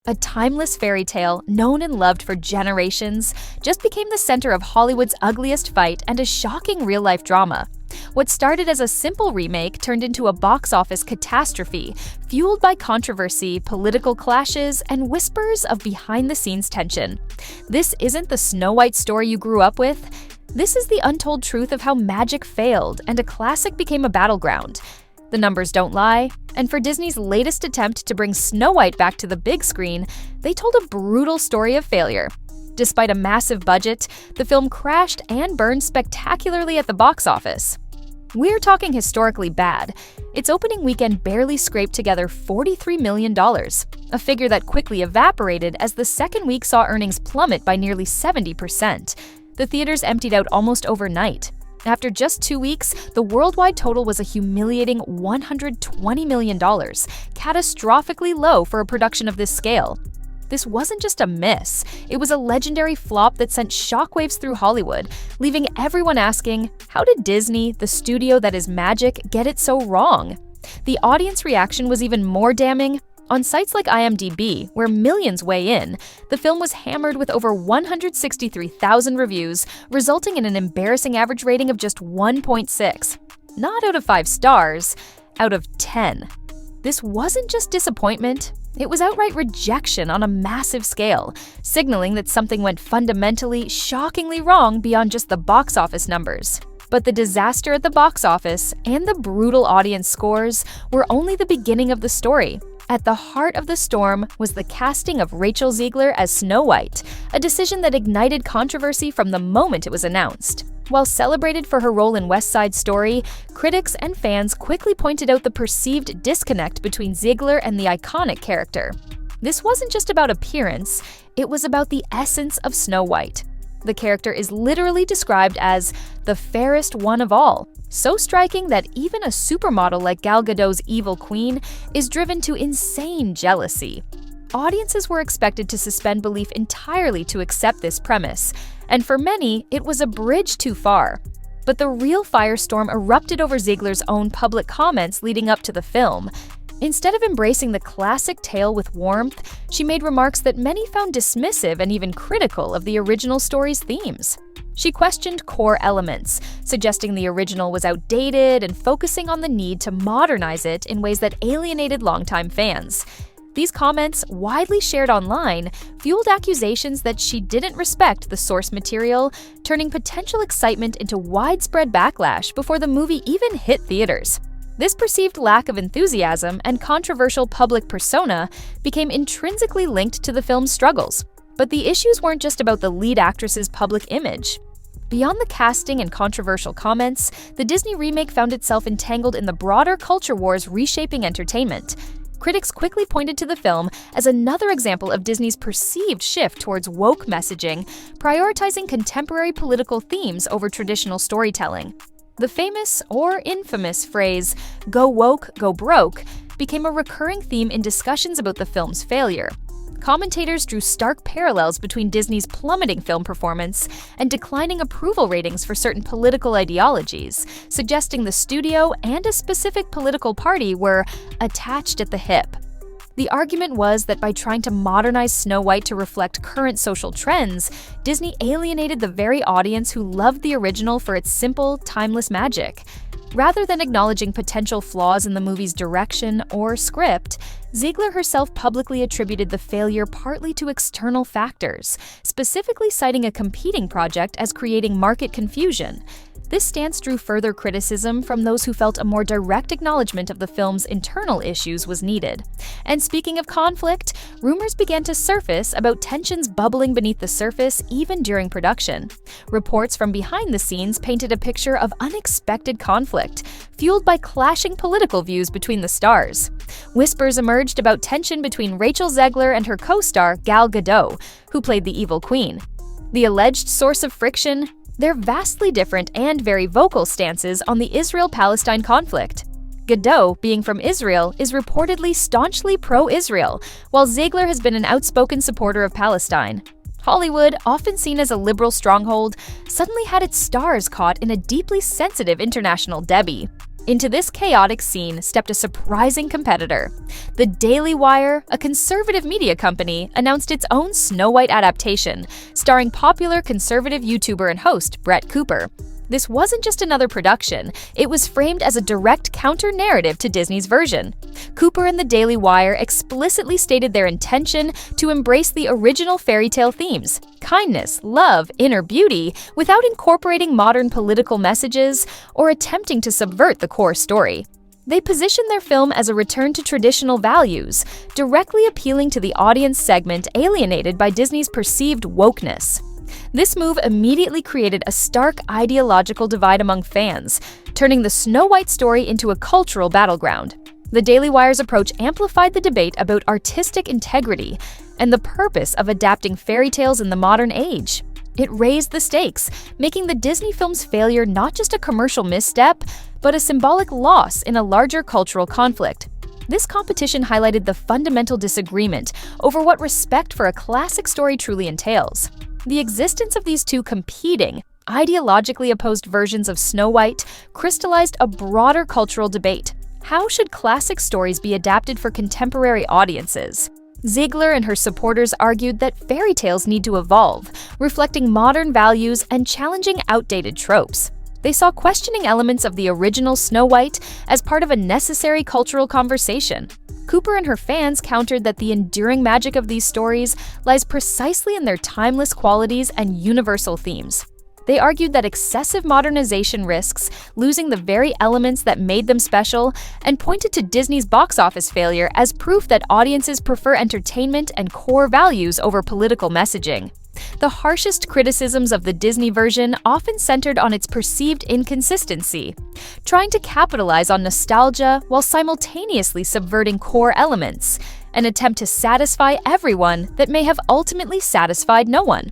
A timeless fairy tale, known and loved for generations, just became the center of Hollywood's ugliest fight and a shocking real-life drama. What started as a simple remake turned into a box office catastrophe, fueled by controversy, political clashes, and whispers of behind-the-scenes tension. This isn't the Snow White story you grew up with. This is the untold truth of how magic failed and a classic became a battleground. The numbers don't lie, and for Disney's latest attempt to bring Snow White back to the big screen, they told a brutal story of failure. Despite a massive budget, the film crashed and burned spectacularly at the box office. We're talking historically bad. Its opening weekend barely scraped together $43 million, a figure that quickly evaporated as the second week saw earnings plummet by nearly 70%. The theaters emptied out almost overnight. After just 2 weeks, the worldwide total was a humiliating $120 million, catastrophically low for a production of this scale. This wasn't just a miss, it was a legendary flop that sent shockwaves through Hollywood, leaving everyone asking, how did Disney, the studio that is magic, get it so wrong? The audience reaction was even more damning. On sites like IMDb, where millions weigh in, the film was hammered with over 163,000 reviews, resulting in an embarrassing average rating of just 1.6. Not out of 5 stars, out of 10. This wasn't just disappointment, it was outright rejection on a massive scale, signaling that something went fundamentally, shockingly wrong beyond just the box office numbers. But the disaster at the box office and the brutal audience scores were only the beginning of the story. At the heart of the storm was the casting of Rachel Zegler as Snow White, a decision that ignited controversy from the moment it was announced. While celebrated for her role in West Side Story, critics and fans quickly pointed out the perceived disconnect between Zegler and the iconic character. This wasn't just about appearance, it was about the essence of Snow White. The character is literally described as the fairest one of all, so striking that even a supermodel like Gal Gadot's evil queen is driven to insane jealousy. Audiences were expected to suspend belief entirely to accept this premise, and for many, it was a bridge too far. But the real firestorm erupted over Zegler's own public comments leading up to the film. Instead of embracing the classic tale with warmth, she made remarks that many found dismissive and even critical of the original story's themes. She questioned core elements, suggesting the original was outdated and focusing on the need to modernize it in ways that alienated longtime fans. These comments, widely shared online, fueled accusations that she didn't respect the source material, turning potential excitement into widespread backlash before the movie even hit theaters. This perceived lack of enthusiasm and controversial public persona became intrinsically linked to the film's struggles. But the issues weren't just about the lead actress's public image. Beyond the casting and controversial comments, the Disney remake found itself entangled in the broader culture wars reshaping entertainment. Critics quickly pointed to the film as another example of Disney's perceived shift towards woke messaging, prioritizing contemporary political themes over traditional storytelling. The famous or infamous phrase, "go woke, go broke," became a recurring theme in discussions about the film's failure. Commentators drew stark parallels between Disney's plummeting film performance and declining approval ratings for certain political ideologies, suggesting the studio and a specific political party were attached at the hip. The argument was that by trying to modernize Snow White to reflect current social trends, Disney alienated the very audience who loved the original for its simple, timeless magic. Rather than acknowledging potential flaws in the movie's direction or script, Zegler herself publicly attributed the failure partly to external factors, specifically citing a competing project as creating market confusion. This stance drew further criticism from those who felt a more direct acknowledgement of the film's internal issues was needed. And speaking of conflict, rumors began to surface about tensions bubbling beneath the surface even during production. Reports from behind the scenes painted a picture of unexpected conflict, fueled by clashing political views between the stars. Whispers emerged about tension between Rachel Zegler and her co-star Gal Gadot, who played the evil queen. The alleged source of friction? Their vastly different and very vocal stances on the Israel-Palestine conflict. Gadot, being from Israel, is reportedly staunchly pro-Israel, while Zegler has been an outspoken supporter of Palestine. Hollywood, often seen as a liberal stronghold, suddenly had its stars caught in a deeply sensitive international debate. Into this chaotic scene stepped a surprising competitor. The Daily Wire, a conservative media company, announced its own Snow White adaptation, starring popular conservative YouTuber and host Brett Cooper. This wasn't just another production, it was framed as a direct counter-narrative to Disney's version. Cooper and the Daily Wire explicitly stated their intention to embrace the original fairy tale themes, kindness, love, inner beauty, without incorporating modern political messages or attempting to subvert the core story. They positioned their film as a return to traditional values, directly appealing to the audience segment alienated by Disney's perceived wokeness. This move immediately created a stark ideological divide among fans, turning the Snow White story into a cultural battleground. The Daily Wire's approach amplified the debate about artistic integrity and the purpose of adapting fairy tales in the modern age. It raised the stakes, making the Disney film's failure not just a commercial misstep, but a symbolic loss in a larger cultural conflict. This competition highlighted the fundamental disagreement over what respect for a classic story truly entails. The existence of these two competing, ideologically opposed versions of Snow White crystallized a broader cultural debate. How should classic stories be adapted for contemporary audiences? Zegler and her supporters argued that fairy tales need to evolve, reflecting modern values and challenging outdated tropes. They saw questioning elements of the original Snow White as part of a necessary cultural conversation. Cooper and her fans countered that the enduring magic of these stories lies precisely in their timeless qualities and universal themes. They argued that excessive modernization risks losing the very elements that made them special, and pointed to Disney's box office failure as proof that audiences prefer entertainment and core values over political messaging. The harshest criticisms of the Disney version often centered on its perceived inconsistency, trying to capitalize on nostalgia while simultaneously subverting core elements, an attempt to satisfy everyone that may have ultimately satisfied no one.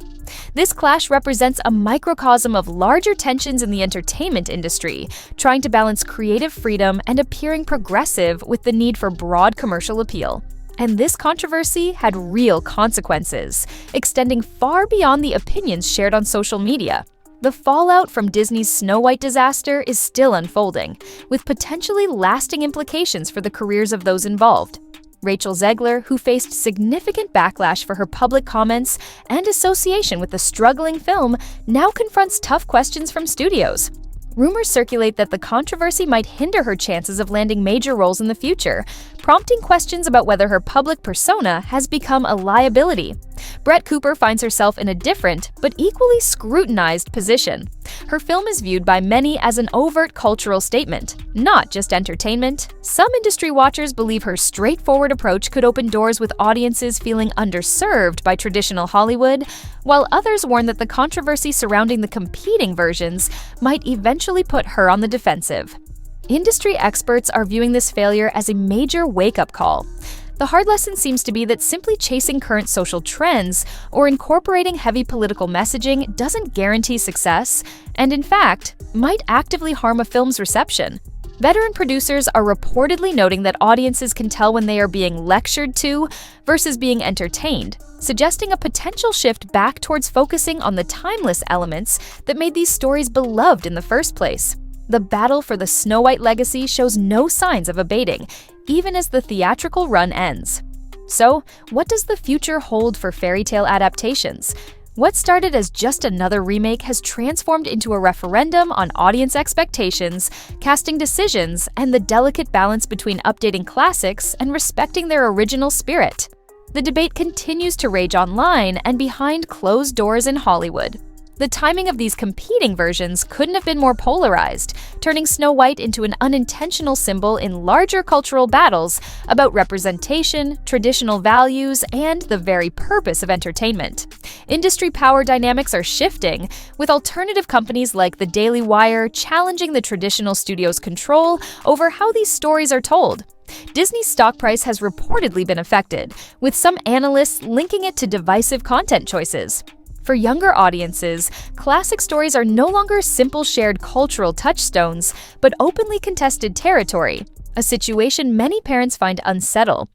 This clash represents a microcosm of larger tensions in the entertainment industry, trying to balance creative freedom and appearing progressive with the need for broad commercial appeal. And this controversy had real consequences, extending far beyond the opinions shared on social media. The fallout from Disney's Snow White disaster is still unfolding, with potentially lasting implications for the careers of those involved. Rachel Zegler, who faced significant backlash for her public comments and association with the struggling film, now confronts tough questions from studios. Rumors circulate that the controversy might hinder her chances of landing major roles in the future, prompting questions about whether her public persona has become a liability. Brett Cooper finds herself in a different, but equally scrutinized position. Her film is viewed by many as an overt cultural statement, not just entertainment. Some industry watchers believe her straightforward approach could open doors with audiences feeling underserved by traditional Hollywood, while others warn that the controversy surrounding the competing versions might eventually put her on the defensive. Industry experts are viewing this failure as a major wake-up call. The hard lesson seems to be that simply chasing current social trends or incorporating heavy political messaging doesn't guarantee success, and in fact, might actively harm a film's reception. Veteran producers are reportedly noting that audiences can tell when they are being lectured to versus being entertained, suggesting a potential shift back towards focusing on the timeless elements that made these stories beloved in the first place. The battle for the Snow White legacy shows no signs of abating, even as the theatrical run ends. So, what does the future hold for fairy tale adaptations? What started as just another remake has transformed into a referendum on audience expectations, casting decisions, and the delicate balance between updating classics and respecting their original spirit. The debate continues to rage online and behind closed doors in Hollywood. The timing of these competing versions couldn't have been more polarized, turning Snow White into an unintentional symbol in larger cultural battles about representation, traditional values, and the very purpose of entertainment. Industry power dynamics are shifting, with alternative companies like the Daily Wire challenging the traditional studio's control over how these stories are told. Disney's stock price has reportedly been affected, with some analysts linking it to divisive content choices. For younger audiences, classic stories are no longer simple shared cultural touchstones, but openly contested territory, a situation many parents find unsettled.